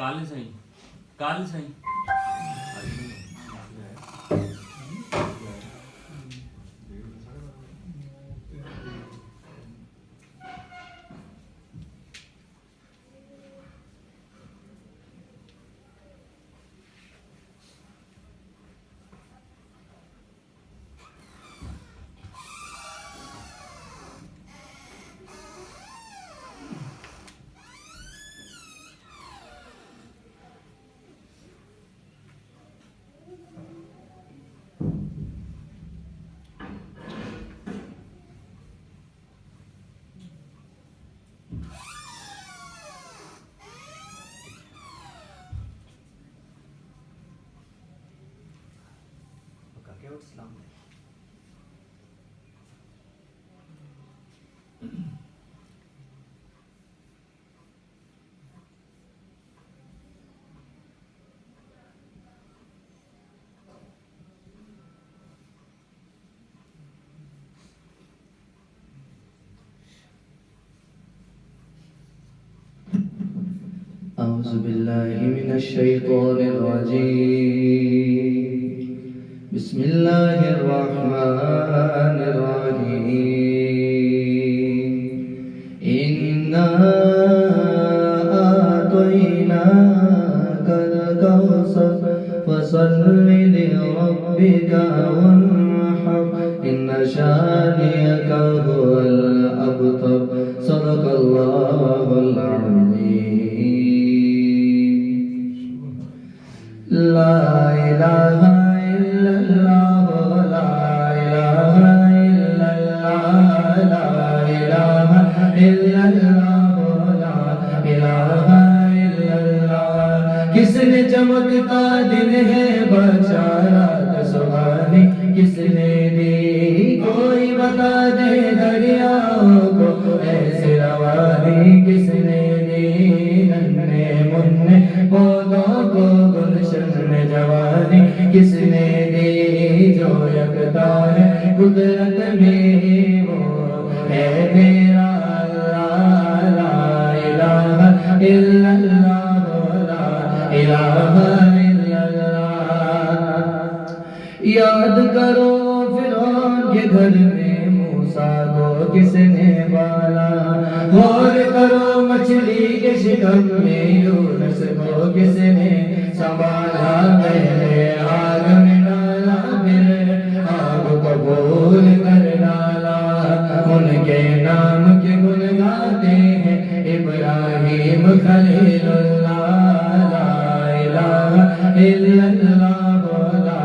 کال سائیں کال سائیں السلام علیکم. أعوذ بالله من الشيطان الرجيم. بسم الله الرحمن الرحيم. إنا أعطيناك الكوثر فصل لربك وانحر إن شانئك هو الأبتر. صدق الله العظيم. لا إله إلا الله لا إله إلا الله لا إله إلا الله لا إله إلا الله. کس نے چمکتا دن ہے بشارت سبحانی کس نے دی کوئی بتا دے دریاؤں کو ایسے روانی کس نے دی ننھے منھے پودوں کو گلشن میں جوانی کس نے دی جو یکتا ہے قدرت میں وہ ہے میرا اللہ لا الہ الا اللہ لا الہ الا اللہ. یاد کرو فرعون کے گھر میں موسیٰ کو کس نے بالا. غور کرو مچھلی کے شکم میں یونس کو کس نے سنبھالا. پہلے آگ میں ڈالا پھر آگ کو بھول کر ڈالا. ان کے نام کے گن گاتے ہیں ابراہیم خلیل اللہ لا الہ الا اللہ لا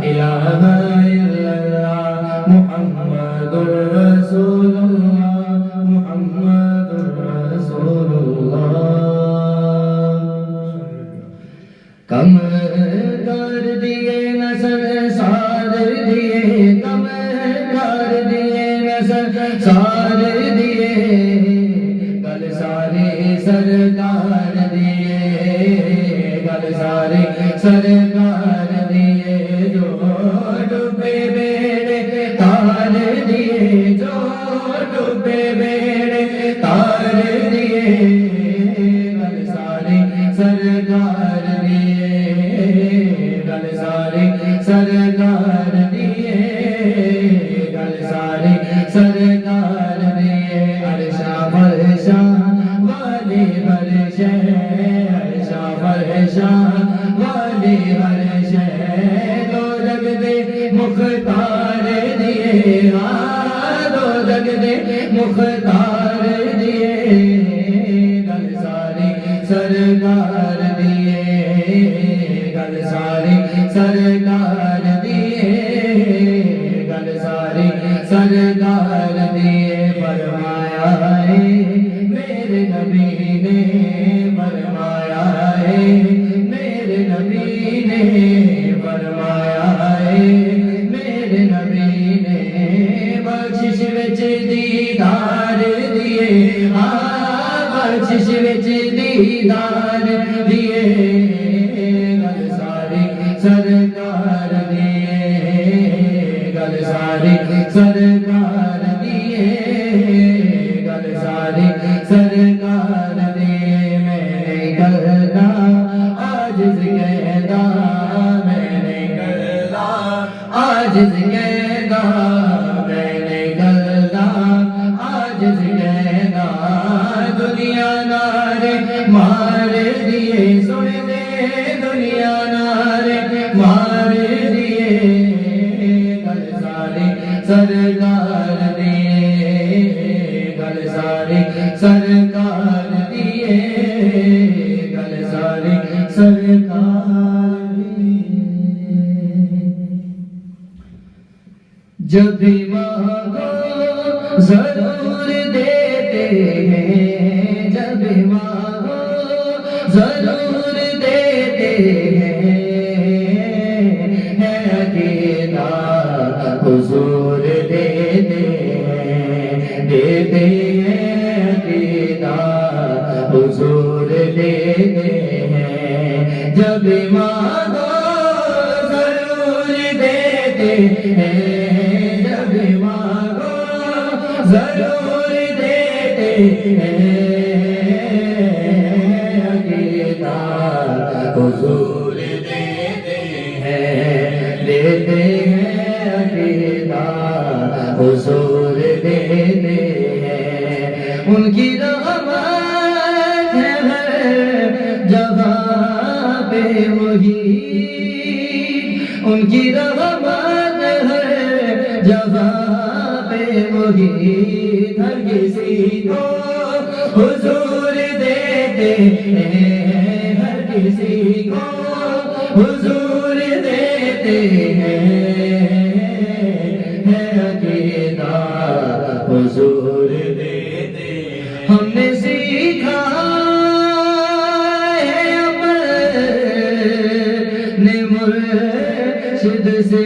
الہ الا اللہ. محمد رسول اللہ محمد رسول اللہ. کم کر دیے نظر سار دیے کم کر دیے نظر سار دیے گل سارے سرکار دیے گل سارے سرکار دیے. جو ڈوبے بیڑے تار دیے جو ڈوبے بیڑے تار دیے گل سارے سرکار دیے گل سارے سرکار دیے گل سارے سرکار دیے. عرشا فرشا والے ہر شے عرشا فرشا والے ہر شے دو جگ دے مختار دیے دو جگ دے مختار دیے گل سارے سرکار دیے گل سارے سرکار دیے گل سارے سرکار دیے. فرمایا ہے میرے نبی نے فرمایا ہے میرے نبی نے فرمایا ہے میرے نبی نے بخشش وچ دیدار دیے بخشش وچ دیدار دیے گل سارے سرکار دیے گل سارے سرکار دیے گل سارے سرکار دیے. میں نے کرنا مار دیے گل سارے سرکار دیے گل سارے سرکار دیے گل سارے سرکار دیے جب بھی مانگو ضرور دیتے ہیں جب بھی مانگو ضرور دیتے ہیں عقیدہ حضور دیتے ہیں عقیدہ حضور دیتے ہیں جب بھی مانگو ضرور دیتے ہیں جب بھی مانگو ضرور دیتے ہیں عقیدہ حضور دیتے ہیں عقیدہ حضور دیتے ہیں ان کی رحمت ہے ہر جگہ پہ وہی ان کی رحمت ہے ہر جگہ پہ وہی ہر کسی کو حضور دیتے ہیں ہر کسی کو حضور دیتے ہیں عقیدہ حضور دیتے ہیں ہم نے سیکھا ہے اپنے مرشد سے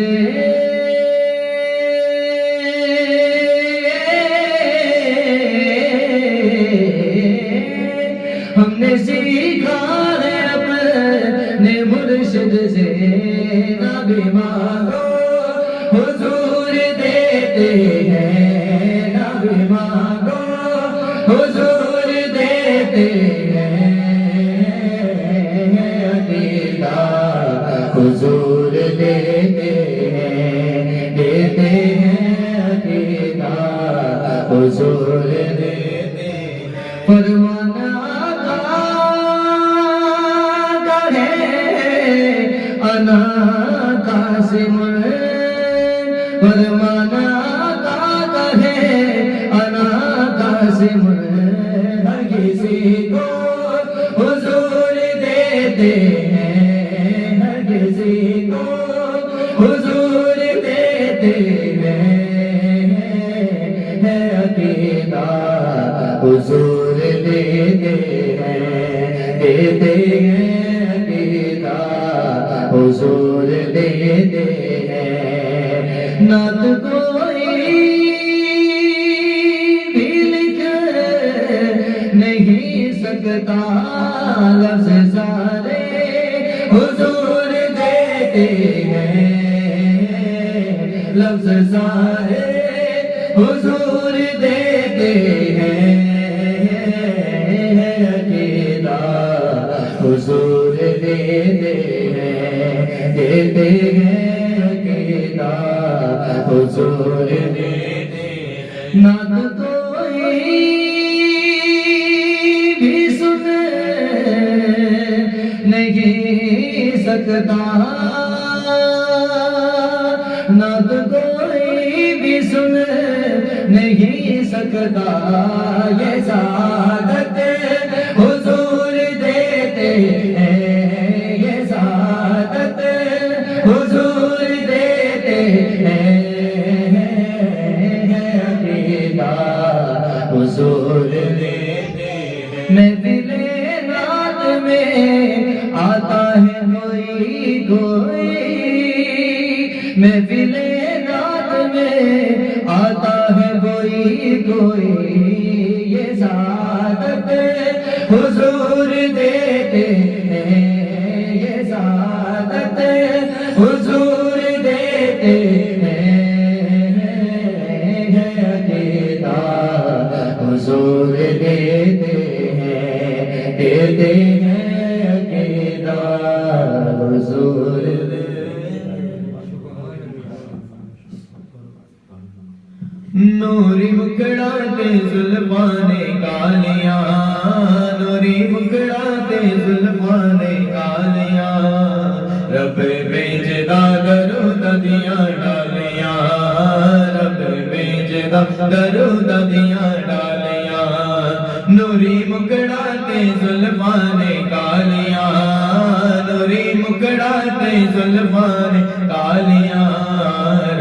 ہم نے سیکھا ہے اپنے مرشد سے نہ بھی مانگو حضور دیتے ہیں نہ بھی مانگو حضور دیتے ہیں عقیدہ حضور دیتے ہیں عقیدہ حضور دیتے فرمانا انا قاسم فرمانا کا ہے انا قاسم ہر کسی کو حضور دیتے ہیں ہر کسی کو حضور دیتے ہیں عقیدہ حضور دیتے ہیں عقیدہ حضور دیتے ہیں نعت کوئی بھی لکھ نہیں سکتا لفظ سارے حضور دیتے ہیں لفظ سارے حضور دیتے ہیں عقیدہ حضور دیتے ہیں عقیدہ حضور دیتے نعت کوئی بھی سن نہیں سکتا نعت کوئی بھی سن نہیں سکتا یہ سعادت حضور دیتے ہیں یہ سعادت حضور دیتے ہیں عقیدہ حضور دیتے ہیں محفل رات میں آتا ہے کوئی محفل رات میں آتا ہے کوئی یہ سعادت حضور دیتے ہیں یہ سعادت حضور دیتے ہیں عقیدہ حضور دیتے ہیں عقیدہ حضور نوری مکڑاتے زلفانے کالیاں نوری مکڑاتے زلفانے کالیاں رب بے بھیجدا درود دیاں ڈالیاں رب بھیجدا درود دیاں ڈالیاں نوری مکڑا تے زلفاں نے کالیاں نوری مکڑا تے زلفاں نے کالیاں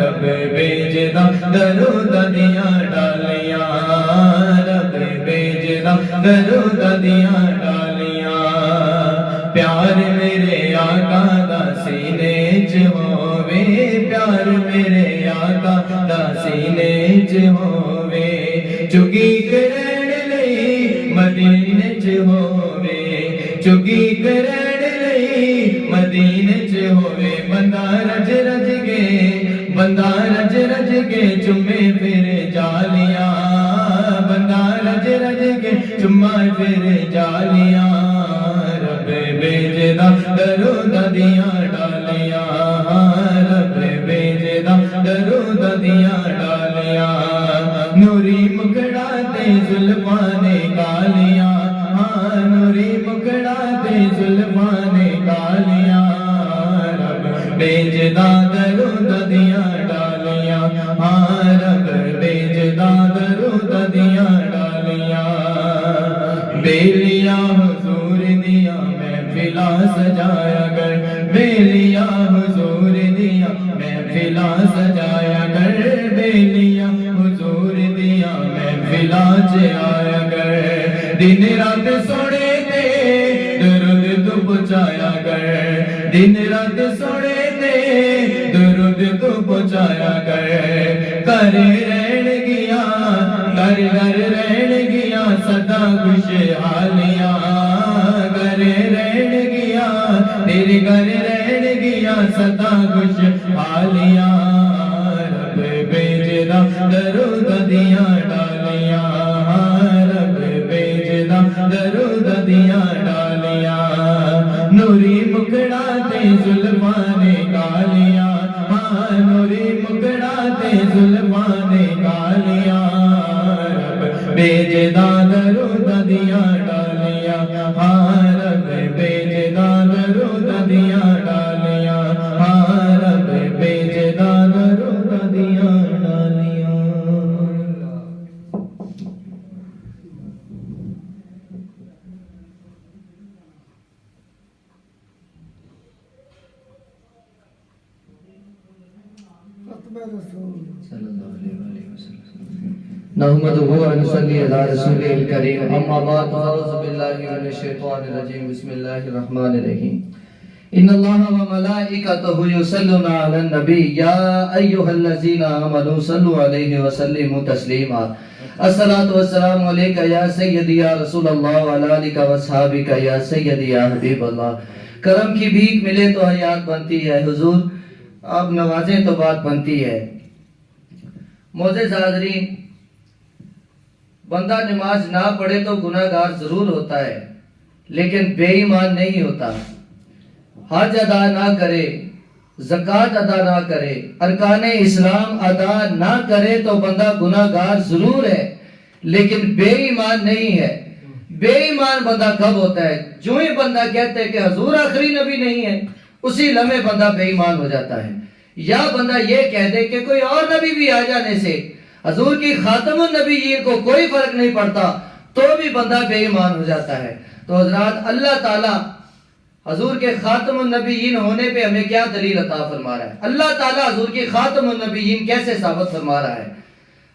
رب بھیجدا درود دیاں ڈالیاں رب بھیجدا درود دیاں ڈالیاں پیار میرے آقا دا سینے چ ہووے پیار میرے آقا دا سینے چ ہووے چگی کرن لئی مدینے چ ہووے چگی کرن لئی مدینے چ ہووے بندہ رج رج کے بندہ رج رج کے چمے پھر جالیاں بندہ رج رج کے چما پھر جالیاں رب بھیجدا درود دیاں ڈالیاں رب بھیجدا درود دیاں ڈالیاں نوری مکڑا تے زلفاں نے کالیاں نوری مکڑا تے زلفاں نے کالیاں رب بھیجدا درود دیاں ڈالیاں رب بھیجدا درود دیاں ڈالیاں بیلیاں حضور دیاں محفلاں سجایا کر بیلیاں حضور دیاں محفلاں سجایا کر بیلیاں حضور دیاں محفلاں چ آیا کر دن رات سونے تے درود تو پہنچایا کر دن رات سونے تے درود تو پہنچایا کر گھر رہن گیا گھر گھر رہن گیا سدا خوشحالیاں گھر رہن گیا تیرے گھر رہن گیا سدا خوشحالیاں رب بھیجدا درود دیاں ڈالیاں رب بھیجدا درود دیاں ڈالیاں نوری مکڑا تے زلفاں نے کالیاں نوری مکڑا تے زلفاں نے کالیاں رب بھیجدا درود دیاں ڈالیاں رب بھیجدا درود دیاں ڈالیاں رب بھیجدا درود دیاں ڈالیاں نحمده ونصلي على رسوله الكريم اما بعد اعوذ بالله من الشيطان الرجيم بسم الله الرحمن الرحيم ان الله وملائكته يصلون على النبي يا ايها الذين امنوا صلوا عليه وسلموا تسليما الصلاة والسلام عليك يا سيدي يا رسول الله وعلى آلك واصحابك يا سيدي يا حبيب الله کرم کی بھیک ملے تو حیات بنتی ہے حضور آپ نوازیں تو بات بنتی ہے معزز حاضرین بندہ نماز نہ پڑھے تو گناہگار ضرور ہوتا ہے لیکن بے ایمان نہیں ہوتا حج ادا نہ کرے زکوٰۃ ادا نہ کرے ارکان اسلام ادا نہ کرے تو بندہ گناہگار ضرور ہے لیکن بے ایمان نہیں ہے بے ایمان بندہ کب ہوتا ہے جو ہی بندہ کہتے ہے کہ حضور آخری نبی نہیں ہے اسی لمحے بندہ بے ایمان ہو جاتا ہے یا بندہ یہ کہہ دے کہ کوئی اور نبی بھی آ جانے سے حضور کی خاتم النبیین کو کوئی فرق نہیں پڑتا تو بھی بندہ بے ایمان ہو جاتا ہے تو حضرات اللہ تعالیٰ حضور کے خاتم النبیین ہونے پہ ہمیں کیا دلیل عطا فرما رہا ہے اللہ تعالیٰ حضور کی خاتم النبیین کیسے ثابت فرما رہا ہے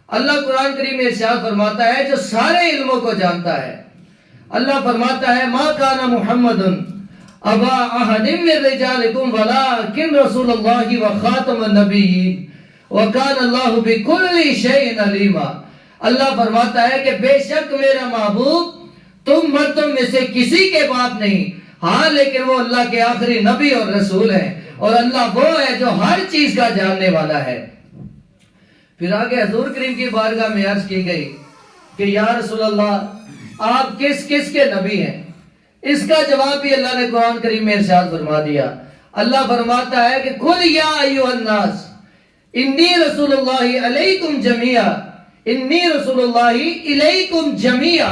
اللہ قرآن کریم میں ارشاد فرماتا ہے جو سارے علموں کو جانتا ہے اللہ فرماتا ہے ما کان محمد ابا احد من رجالکم ولکن رسول اللہ وخاتم النبیین وَكَانَ اللَّهُ بِكُلِّ شَيْءٍ عَلِيمًا اللہ فرماتا ہے کہ بے شک میرا محبوب تم مردوں میں سے کسی کے باپ نہیں ہاں لیکن وہ اللہ کے آخری نبی اور رسول ہیں اور اللہ وہ ہے جو ہر چیز کا جاننے والا ہے پھر آگے حضور کریم کی بارگاہ میں عرض کی گئی کہ یا رسول اللہ آپ کس کس کے نبی ہیں اس کا جواب بھی اللہ نے قرآن کریم میں ارشاد فرما دیا اللہ فرماتا ہے کہ قُلْ يَا أَيُّهَا النَّاسِ انی رسول اللہ علیکم جمیعا انی رسول اللہ علیکم جمیعا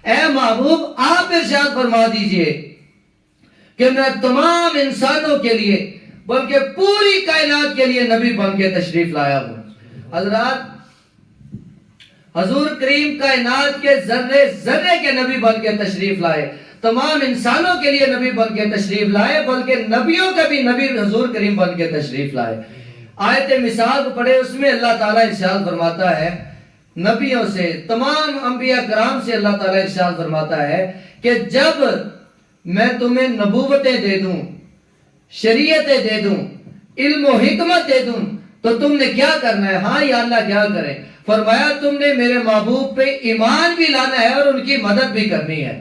اے محبوب آپ ارشاد فرما دیجئے کہ میں تمام انسانوں کے لیے بلکہ پوری کائنات کے لیے نبی بن کے تشریف لایا ہوں. حضرات حضور کریم کائنات کے ذرے ذرے کے نبی بن کے تشریف لائے, تمام انسانوں کے لیے نبی بن کے تشریف لائے, بلکہ نبیوں کا بھی نبی حضور کریم بن کے تشریف لائے. آیت مثال کو پڑھے, اس میں اللہ تعالیٰ ارشاد فرماتا ہے نبیوں سے, تمام انبیاء کرام سے اللہ تعالیٰ ارشاد فرماتا ہے کہ جب میں تمہیں نبوتیں دے دوں, شریعتیں دے دوں, علم و حکمت دے دوں, تو تم نے کیا کرنا ہے؟ ہاں یا اللہ کیا کریں؟ فرمایا تم نے میرے محبوب پہ ایمان بھی لانا ہے اور ان کی مدد بھی کرنی ہے.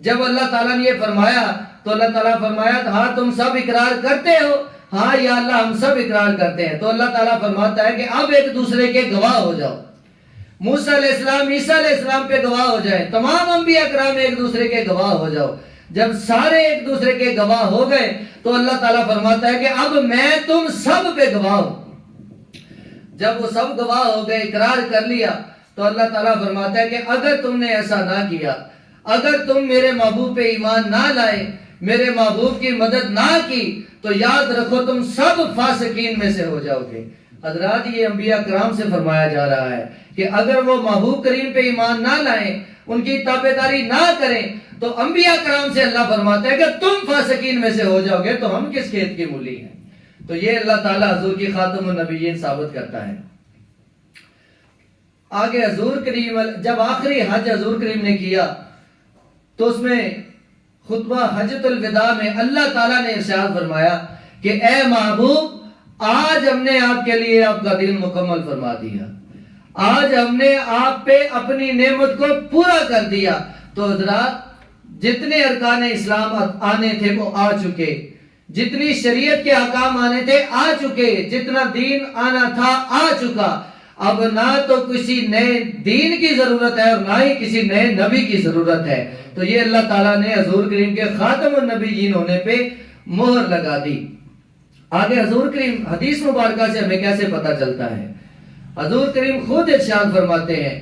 جب اللہ تعالیٰ نے یہ فرمایا تو اللہ تعالیٰ فرمایا ہاں تم سب اقرار کرتے ہو؟ ہاں یا اللہ ہم سب اقرار کرتے ہیں. تو اللہ تعالیٰ فرماتا ہے کہ اب ایک دوسرے کے گواہ ہو جاؤ. موسیٰ علیہ السلام عیسیٰ علیہ السلام پہ گواہ ہو جائیں, تمام انبیاء کرام ایک دوسرے کے گواہ ہو جاؤ. جب سارے ایک دوسرے کے گواہ ہو گئے تو اللہ تعالیٰ فرماتا ہے کہ اب میں تم سب پہ گواہ ہوں. جب وہ سب گواہ ہو گئے, اقرار کر لیا, تو اللہ تعالیٰ فرماتا ہے کہ اگر تم نے ایسا نہ کیا, اگر تم میرے محبوب پہ ایمان نہ لائے, میرے محبوب کی مدد نہ کی, تو یاد رکھو تم سب فاسقین میں سے ہو جاؤ گے. حضرات یہ انبیاء کرام سے فرمایا جا رہا ہے کہ اگر وہ محبوب کریم پہ ایمان نہ لائیں, ان کی تابعداری نہ کریں, تو انبیاء کرام سے اللہ فرماتا ہے کہ تم فاسقین میں سے ہو جاؤ گے, تو ہم کس کھیت کی مولی ہیں. تو یہ اللہ تعالیٰ حضور کی خاتم النبیین ثابت کرتا ہے. آگے حضور کریم جب آخری حج حضور کریم نے کیا تو اس میں خطبہ حجۃ الوداع میں اللہ تعالیٰ نے ارشاد فرمایا کہ اے محبوب, آج ہم نے آپ کے لیے آپ کا دین مکمل فرما دیا, آج ہم نے آپ پہ اپنی نعمت کو پورا کر دیا. تو حضرات جتنے ارکان اسلام آنے تھے وہ آ چکے, جتنی شریعت کے احکام آنے تھے آ چکے, جتنا دین آنا تھا آ چکا. اب نہ تو کسی نئے دین کی ضرورت ہے اور نہ ہی کسی نئے نبی کی ضرورت ہے. تو یہ اللہ تعالیٰ نے حضور کریم کے خاتم النبیین ہونے پہ مہر لگا دی. آگے حضور کریم حدیث مبارکہ سے ہمیں کیسے پتہ چلتا ہے؟ حضور کریم خود ارشاد فرماتے ہیں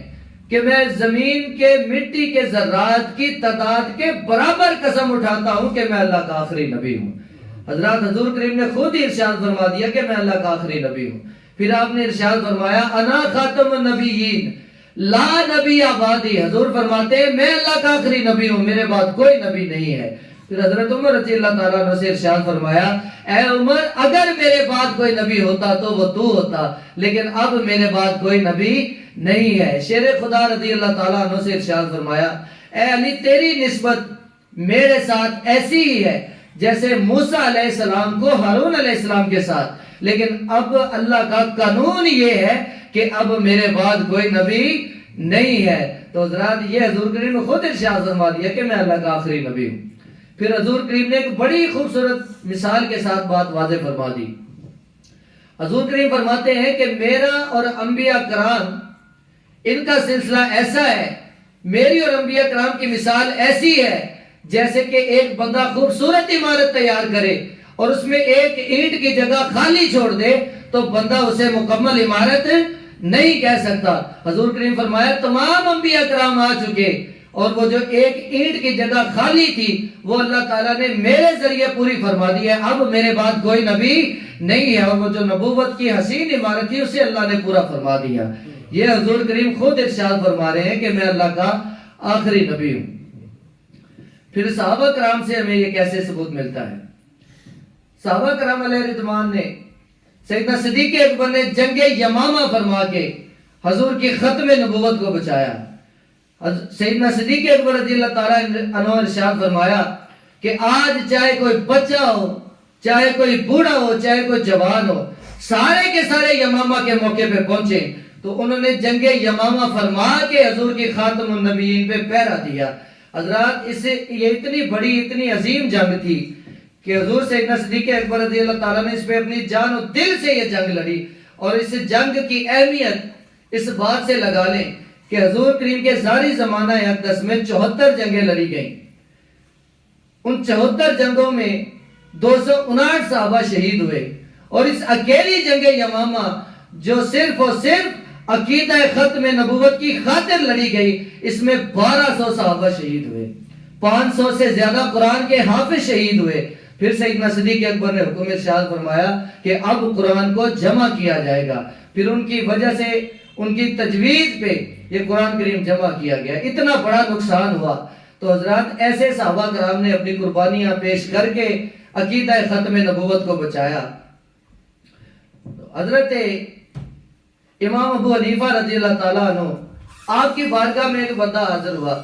کہ میں زمین کے مٹی کے ذرات کی تعداد کے برابر قسم اٹھاتا ہوں کہ میں اللہ کا آخری نبی ہوں. حضرات حضور کریم نے خود ہی ارشاد فرما دیا کہ میں اللہ کا آخری نبی ہوں. پھر آپ نے ارشاد فرمایا انا خاتم النبیین لا نبی بعدی. حضور فرماتے ہیں میں اللہ کا آخری نبی ہوں, میرے بعد کوئی نبی نہیں ہے. پھر حضرت عمر رضی اللہ تعالیٰ عنہ سے ارشاد فرمایا اے عمر, اگر میرے بعد کوئی نبی ہوتا تو وہ تو ہوتا, لیکن اب میرے بعد کوئی نبی نہیں ہے. شیر خدا رضی اللہ تعالیٰ عنہ سے ارشاد فرمایا اے علی, تیری نسبت میرے ساتھ ایسی ہی ہے جیسے موسیٰ علیہ السلام کو ہارون علیہ السلام کے ساتھ, لیکن اب اللہ کا قانون یہ ہے کہ اب میرے بعد کوئی نبی نہیں ہے. تو حضرات یہ حضور کریم نے خود ارشاد فرما دیا کہ میں اللہ کا آخری نبی ہوں. پھر حضور کریم نے ایک بڑی خوبصورت مثال کے ساتھ بات واضح فرما دی. حضور کریم فرماتے ہیں کہ میرا اور انبیاء کرام ان کا سلسلہ ایسا ہے, میری اور انبیاء کرام کی مثال ایسی ہے جیسے کہ ایک بندہ خوبصورت عمارت تیار کرے اور اس میں ایک اینٹ کی جگہ خالی چھوڑ دے تو بندہ اسے مکمل عمارت نہیں کہہ سکتا. حضور کریم فرمایا تمام انبیاء کرام آ چکے اور وہ جو ایک اینٹ کی جگہ خالی تھی وہ اللہ تعالیٰ نے میرے ذریعے پوری فرما دی ہے. اب میرے بعد کوئی نبی نہیں ہے, اور وہ جو نبوت کی حسین عمارت تھی اسے اللہ نے پورا فرما دیا. یہ حضور کریم خود ارشاد فرما رہے ہیں کہ میں اللہ کا آخری نبی ہوں. پھر صحابہ کرام سے ہمیں یہ کیسے ثبوت ملتا ہے؟ صحابہ کرام علیہ رضوان نے سیدنا صدیق اکبر نے جنگ یمامہ فرما کے حضور کی ختم نبوت کو بچایا. سیدنا صدیق اکبر رضی اللہ تعالیٰ عنہ ارشاد فرمایا کہ آج چاہے کوئی بچہ ہو, چاہے کوئی بوڑھا ہو, چاہے کوئی جوان ہو, سارے کے سارے یمامہ کے موقع پہ پہنچے. تو انہوں نے جنگ یمامہ فرما کے حضور کی خاتم النبیین پہ پہرا دیا. حضرات اس سے یہ اتنی بڑی اتنی عظیم جنگ تھی کہ حضور سیدنا صدیق اکبر رضی اللہ تعالیٰ نے اس پہ اپنی جان و دل سے یہ جنگ لڑی. اور اس جنگ کی اہمیت اس بات سے لگا لیں کہ حضور کریم کے ظاہری زمانہ اقدس میں 74 جنگیں لڑی گئیں. ان 74 جنگوں میں 259 صحابہ شہید ہوئے, اور اس اکیلی جنگ یمامہ جو صرف اور صرف عقیدہ ختم نبوت کی خاطر لڑی گئی, اس میں 1200 صحابہ شہید ہوئے, 500 سے زیادہ قرآن کے حافظ شہید ہوئے. پھر سیدنا صدیق اکبر نے حکم ارشاد فرمایا کہ اب قرآن کو جمع کیا جائے گا. پھر ان کی وجہ سے ان کی تجویز پہ یہ قرآن کریم جمع کیا گیا. اتنا بڑا نقصان ہوا. تو حضرات ایسے صحابہ کرام نے اپنی قربانیاں پیش کر کے عقیدہ ختم نبوت کو بچایا. حضرت امام ابو حنیفہ رضی اللہ تعالیٰ عنہ آپ کی بارگاہ میں ایک بندہ حاضر ہوا.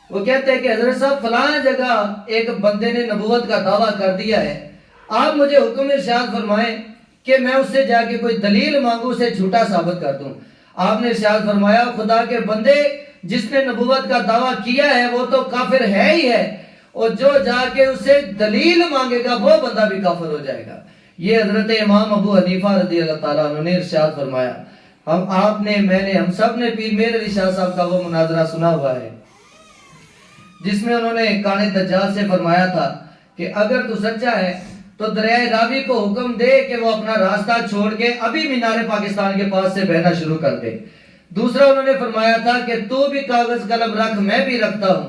وہ کہتے ہیں کہ حضرت صاحب فلاں جگہ ایک بندے نے نبوت کا دعویٰ کر دیا ہے, آپ مجھے حکم ارشاد فرمائیں کہ میں اس سے جا کے کوئی دلیل مانگوں, اسے جھوٹا ثابت کر دوں. آپ نے ارشاد فرمایا خدا کے بندے جس نے نبوت کا دعویٰ کیا ہے وہ تو کافر ہے ہی ہے, اور جو جا کے اس سے دلیل مانگے گا وہ بندہ بھی کافر ہو جائے گا. یہ حضرت امام ابو حنیفہ رضی اللہ تعالیٰ عنہ نے ارشاد فرمایا. آپ نے, میں نے, ہم سب نے پیر میر علی شاہ صاحب کا وہ مناظرہ سنا ہوا ہے جس میں انہوں نے کان دجال سے فرمایا تھا کہ اگر تو سچا ہے تو دریائے راوی کو حکم دے کہ وہ اپنا راستہ چھوڑ کے ابھی مینار پاکستان کے پاس سے بہنا شروع کر دے. دوسرا انہوں نے فرمایا تھا کہ تو بھی کاغذ قلم رکھ, میں بھی رکھتا ہوں.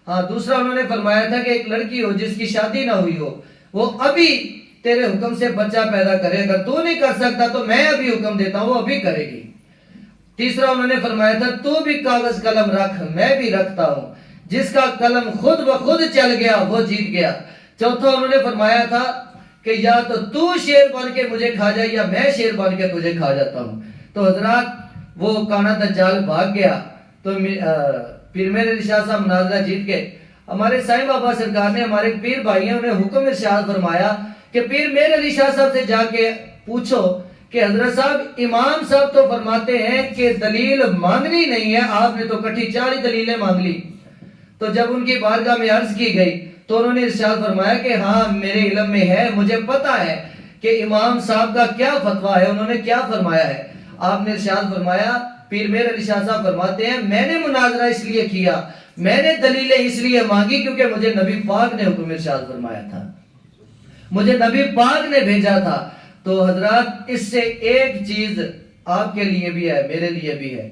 ہاں, دوسرا انہوں نے فرمایا تھا کہ ایک لڑکی ہو جس کی شادی نہ ہوئی ہو, وہ ابھی تیرے حکم سے بچہ پیدا کرے, اگر تو نہیں کر سکتا تو میں ابھی حکم دیتا ہوں, وہ ابھی کرے گی. تیسرا انہوں نے فرمایا تھا تو بھی کاغذ قلم رکھ, میں بھی رکھتا ہوں, جس کا قلم خود بخود چل گیا وہ جیت گیا. چوتھا انہوں نے فرمایا تھا کہ یا تو شیر بن کے مجھے کھا جائے یا میں شیر بن کے تجھے کھا جاتا ہوں. تو حضرات وہ کانا دجال بھاگ گیا. تو پیر میر علی شاہ صاحب مناظرہ جیت گئے. ہمارے سائیں بابا سرکار نے, ہمارے پیر بھائی ہیں, انہیں حکم ارشاد فرمایا کہ پیر میر علی شاہ صاحب سے جا کے پوچھو کہ حضرت صاحب امام صاحب تو فرماتے ہیں کہ دلیل مانگنی نہیں ہے, آپ نے تو کٹھی 4 دلیلیں مانگ لی. تو جب ان کی بارگاہ میں عرض کی گئی تو انہوں نے ارشاد فرمایا کہ ہاں میرے علم میں ہے, مجھے پتا ہے کہ امام صاحب کا کیا فتویٰ ہے, انہوں نے کیا فرمایا ہے. آپ نے ارشاد فرمایا, پیر میر علی شاہ صاحب فرماتے ہیں میں نے مناظرہ اس لیے کیا, میں نے دلیلیں اس لیے مانگی کیونکہ مجھے نبی پاک نے حکم ارشاد فرمایا تھا, مجھے نبی پاک نے بھیجا تھا. تو حضرات اس سے ایک چیز آپ کے لیے بھی ہے, میرے لیے بھی ہے.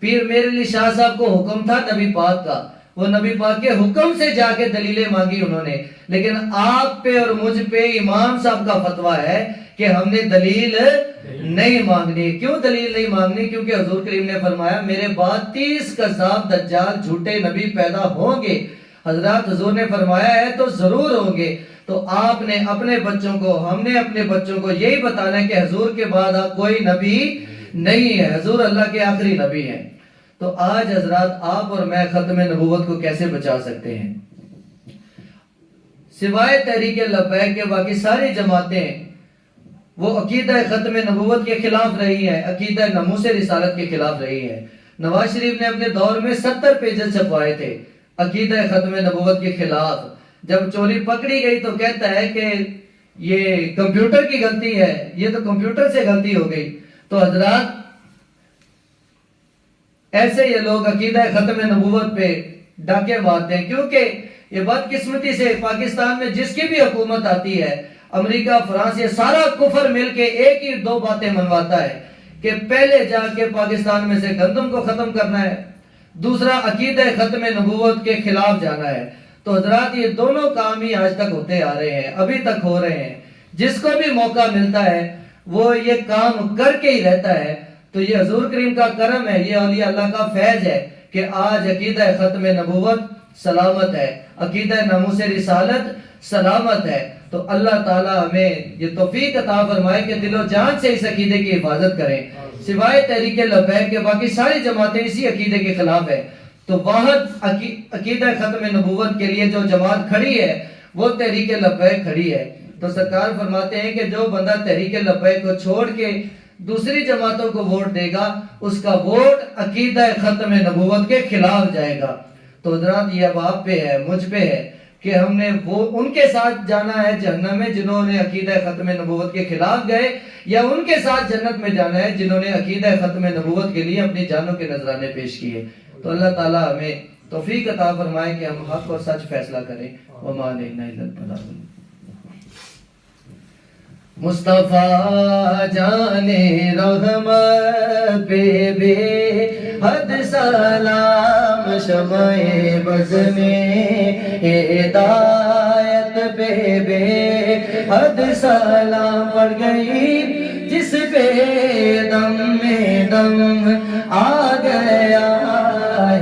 پیر میر علی شاہ صاحب کو حکم تھا نبی پاک کا, وہ نبی پاک کے حکم سے جا کے دلیلیں مانگی انہوں نے. لیکن آپ پہ اور مجھ پہ امام صاحب کا فتویٰ ہے کہ ہم نے دلیل نہیں مانگنی. کیوں دلیل نہیں مانگنی؟ کیونکہ حضور کریم نے فرمایا میرے بعد 30 کذاب دجال جھوٹے نبی پیدا ہوں گے. حضرات حضور نے فرمایا ہے تو ضرور ہوں گے. تو آپ نے اپنے بچوں کو, ہم نے اپنے بچوں کو یہی بتانا ہے کہ حضور کے بعد کوئی نبی نہیں ہے, حضور اللہ کے آخری نبی ہیں. تو آج حضرات آپ اور میں ختم نبوت کو کیسے بچا سکتے ہیں؟ سوائے تحریک لبیک کے باقی ساری جماعتیں وہ عقیدہ ختم نبوت کے خلاف رہی ہیں, عقیدہ ناموس رسالت کے خلاف رہی ہیں. نواز شریف نے اپنے دور میں 70 پیجز چھپوائے تھے عقیدہ ختم نبوت کے خلاف. جب چوری پکڑی گئی تو کہتا ہے کہ یہ کمپیوٹر کی غلطی ہے, یہ تو کمپیوٹر سے غلطی ہو گئی. تو حضرات ایسے یہ لوگ عقیدہ ختم نبوت پہ ڈاکے مارتے ہیں, کیونکہ یہ بدقسمتی سے پاکستان میں جس کی بھی حکومت آتی ہے, امریکہ, فرانس, یہ سارا کفر مل کے ایک ہی 2 باتیں منواتا ہے کہ پہلے جا کے پاکستان میں سے گندم کو ختم کرنا ہے, دوسرا عقیدہ ختم نبوت کے خلاف جانا ہے. تو حضرات یہ دونوں کام ہی آج تک ہوتے آ رہے ہیں, ابھی تک ہو رہے ہیں. جس کو بھی موقع ملتا ہے وہ یہ کام کر کے ہی رہتا ہے. تو یہ حضور کریم کا کرم ہے, یہ اولیاء اللہ کا فیض ہے کہ آج عقیدہ ختم نبوت سلامت ہے, عقیدہ ناموس رسالت سلامت ہے. تو اللہ تعالیٰ ہمیں یہ توفیق عطا فرمائے کہ دل و جان سے اس عقیدے کی حفاظت کریں. سوائے تحریک لبیک کے باقی ساری جماعتیں اسی عقیدے کے خلاف ہے. تو واحد عقیدہ ختم نبوت کے لیے جو جماعت کھڑی ہے وہ تحریک لبیک کھڑی ہے. تو سرکار فرماتے ہیں کہ جو بندہ تحریک لبیک کو چھوڑ کے دوسری جماعتوں کو ووٹ دے گا اس کا ووٹ عقیدہ ختم نبوت کے خلاف جائے گا. تو حضرات یہ اب آپ پہ ہے, مجھ پہ ہے کہ ہم نے وہ ان کے ساتھ جانا ہے جہنم میں جنہوں نے عقیدہ ختم نبوت کے خلاف گئے, یا ان کے ساتھ جنت میں جانا ہے جنہوں نے عقیدہ ختم نبوت کے لیے اپنی جانوں کے نذرانے پیش کیے. تو اللہ تعالیٰ ہمیں توفیق عطا فرمائے کہ ہم حق اور سچ فیصلہ کریں. وما علینا الا البلاغ. مصطفیٰ جانے رحمت پہ بے حد سلام, شمع بز میں ہدایت پہ بے حد سلام پڑ گئی جس پہ دم میں دم آ گیا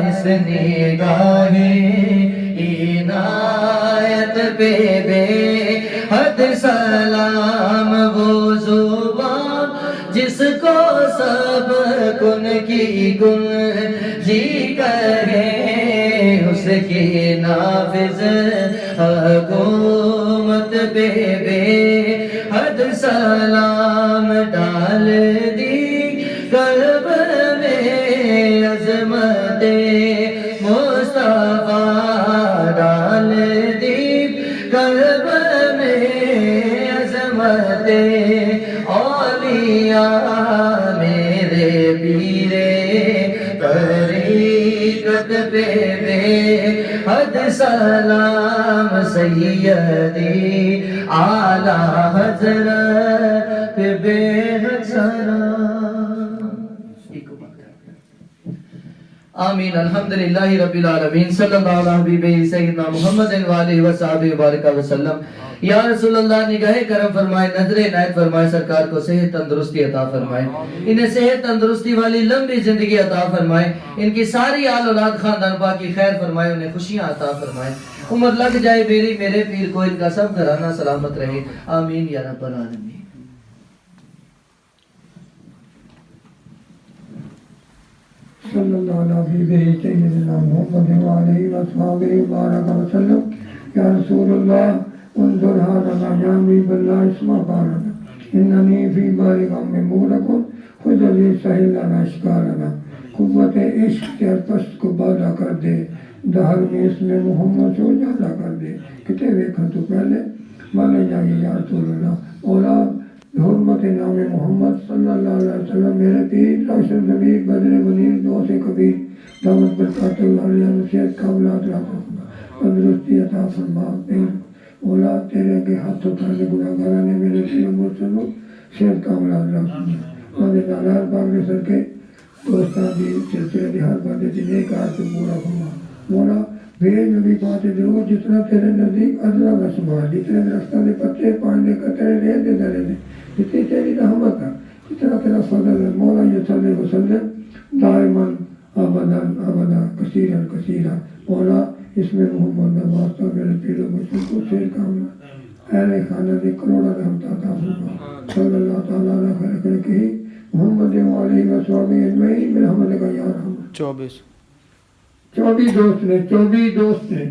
اس نگاہ عنایت پہ بے حد سلام وہ زبان جس کو سب کن کی گن جی کہے اس کی نافذ حکومت پہ بے حد سلام ڈال دی قلب میں عظمت مصطفیٰ ڈال دی قلب میں عظمت اولیاء میرے پیرے طریقت پہ بے حد سلام سیدی اعلیٰ حضرت پہ بے حد سلام. آمین. الحمدللہ رب العالمین صلی اللہ علیہ حبیبہ سیدنا محمد وآلہ وصحبہ وبارک وسلم. یا رسول اللہ نگاہ کرم فرمائے, نظر عنایت فرمائے, سرکار کو صحت تندرستی عطا فرمائے, انہیں صحت تندرستی والی لمبی زندگی عطا فرمائے, ان کی ساری آل اولاد خاندان پاک کی خیر فرمائے, انہیں خوشیاں عطا فرمائے, عمر لگ جائے میری میرے پیر کو, ان کا سب گھرانہ سلامت رہے. آمین یا رب العالمین. صلی اللہ علیہ سیدنا محمد وعلیہ وصحبہ وبارک وسلم. یا رسول اللہ انظر هذا جامی باللہ اسمہ بارک اننی فی بارک ممورک خود علی سہل لنا اشکارنا. قوت عشق کے پست کو بالا کر دے, دہر میں اس میں محمد سے اجالا کر دے. کتے ویکھن تو پہلے مانے جائیے یا رسول اللہ. اولاد حرمت نام محمد صلی اللہ علیہ وسلم میرے پیر راشد ضمیر بدر منیر دوست کبیر دامت برکات علیہ نصیحت کا اولاد رہا تندرستی عطا فرما. اولاد تیرے کے ہاتھ اٹھانے گناہگاروں نے میرے پیر مرسلوں صحت کا اولاد رہا. مانے نالار پاک نے سر کے دوستان دی سلسلے دی ہر بندے دی نیک آج سے پورا فرما. مولا بھیج نبی پاتے درو جتنا تیرے نزدیک ادلا نہ سنبھال, جتنے درختوں دے پتے پانی دے قطرے رہ دے درے دے, جتنی تیری رحمت ہے جتنا تیرا فضل ہے. مولا یہ صلی وسلم دائماً ابداً ابدا کثیراً کثیراً. مولا اس میں محمد میں واسطہ میرے پیر و مرشد کو شیر کامنا اہل خانہ دے کروڑا رحمت عطا فرما. صلی اللہ تعالیٰ علیہ خیر خلقہ محمد وعلیہ وصحبہ اجمعین برحمتک یا ارحم. 24 24 دوست نے